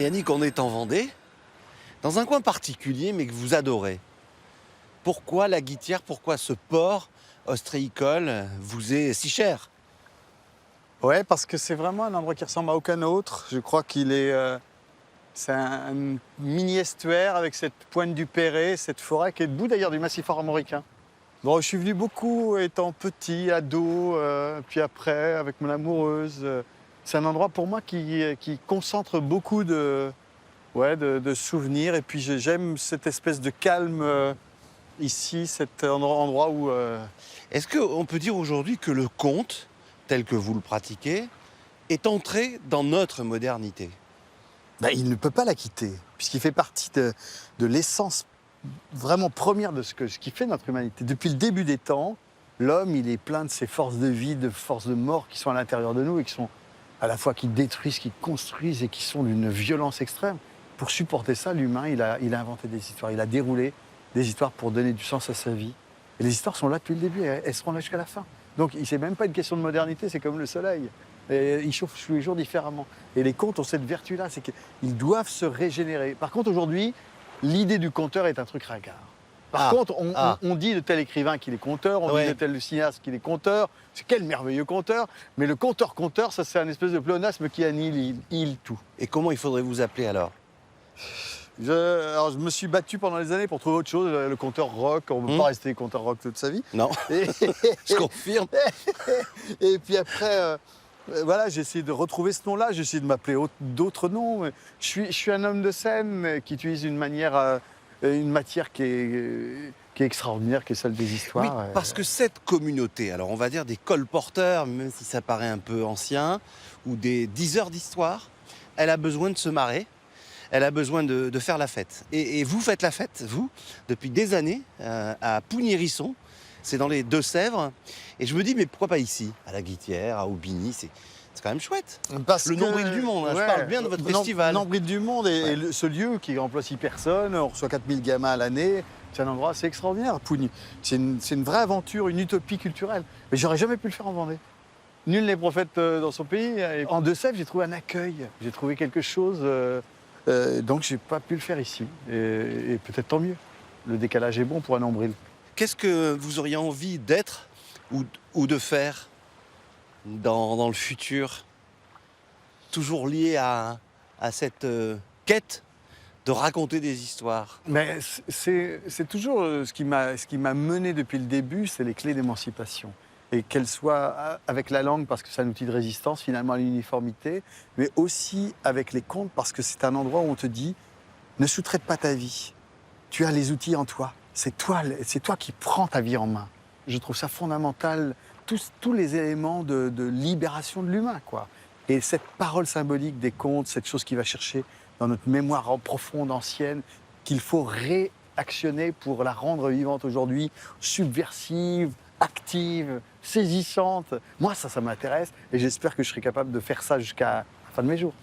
Yannick, on est en Vendée, dans un coin particulier, mais que vous adorez. Pourquoi la Guittière, pourquoi ce port ostréicole vous est si cher? Ouais, parce que c'est vraiment un endroit qui ressemble à aucun autre. Je crois qu'il est, c'est un mini-estuaire avec cette pointe du Perret, cette forêt qui est debout d'ailleurs du massif armoricain. Bon, je suis venu beaucoup étant petit, ado, puis après avec mon amoureuse. C'est un endroit pour moi qui concentre beaucoup de souvenirs. Et puis j'aime cette espèce de calme ici, cet endroit où... Est-ce qu'on peut dire aujourd'hui que le conte, tel que vous le pratiquez, est entré dans notre modernité? il ne peut pas la quitter, puisqu'il fait partie de l'essence vraiment première de ce qui fait notre humanité. Depuis le début des temps, l'homme, il est plein de ces forces de vie, de forces de mort qui sont à l'intérieur de nous et qui sont à la fois qui détruisent, qui construisent et qui sont d'une violence extrême. Pour supporter ça, l'humain, il a inventé des histoires, il a déroulé des histoires pour donner du sens à sa vie. Et les histoires sont là depuis le début, elles seront là jusqu'à la fin. Donc c'est même pas une question de modernité, c'est comme le soleil. Et il chauffe tous les jours différemment. Et les contes ont cette vertu-là, c'est qu'ils doivent se régénérer. Par contre, aujourd'hui, l'idée du conteur est un truc ringard. Par contre, on dit de tel écrivain qu'il est conteur, on dit de tel cinéaste qu'il est conteur. C'est quel merveilleux conteur. Mais le conteur, ça c'est un espèce de pléonasme qui annihile tout. Et comment il faudrait vous appeler alors? Alors, je me suis battu pendant des années pour trouver autre chose. Le conteur rock, on ne peut pas rester conteur rock toute sa vie. Non, je confirme. Et puis après, voilà, j'ai essayé de retrouver ce nom-là, j'ai essayé de m'appeler d'autres noms. Je suis un homme de scène qui utilise une matière qui est extraordinaire, qui est celle des histoires. Oui, parce que cette communauté, alors on va dire des colporteurs, même si ça paraît un peu ancien, ou des diseurs d'histoire, elle a besoin de se marrer. Elle a besoin de faire la fête. Et vous faites la fête, vous, depuis des années, à Pougny-Risson. C'est dans les Deux-Sèvres. Et je me dis, mais pourquoi pas ici, à la Guittière, à Aubigny, c'est quand même chouette. Le nombril du monde, hein, je parle bien de votre festival. Le nombril du monde, et ce lieu qui emploie 6 personnes, on reçoit 4000 gamins à l'année. C'est un endroit assez extraordinaire, Pougny. C'est une vraie aventure, une utopie culturelle. Mais j'aurais jamais pu le faire en Vendée. Nul n'est prophète dans son pays. Et en Deux-Sèvres, j'ai trouvé un accueil. J'ai trouvé quelque chose... donc j'ai pas pu le faire ici. Et peut-être tant mieux. Le décalage est bon pour un nombril. Qu'est-ce que vous auriez envie d'être ou de faire dans le futur, toujours lié à cette quête de raconter des histoires? Mais c'est toujours ce qui m'a mené depuis le début, c'est les clés d'émancipation. Et qu'elles soient avec la langue, parce que c'est un outil de résistance finalement à l'uniformité, mais aussi avec les contes, parce que c'est un endroit où on te dit ne sous-traite pas ta vie. Tu as les outils en toi. C'est toi qui prends ta vie en main. Je trouve ça fondamental, tous les éléments de libération de l'humain, quoi. Et cette parole symbolique des contes, cette chose qui va chercher dans notre mémoire profonde, ancienne, qu'il faut réactionner pour la rendre vivante aujourd'hui, subversive, active, saisissante. Moi, ça m'intéresse et j'espère que je serai capable de faire ça jusqu'à la fin de mes jours.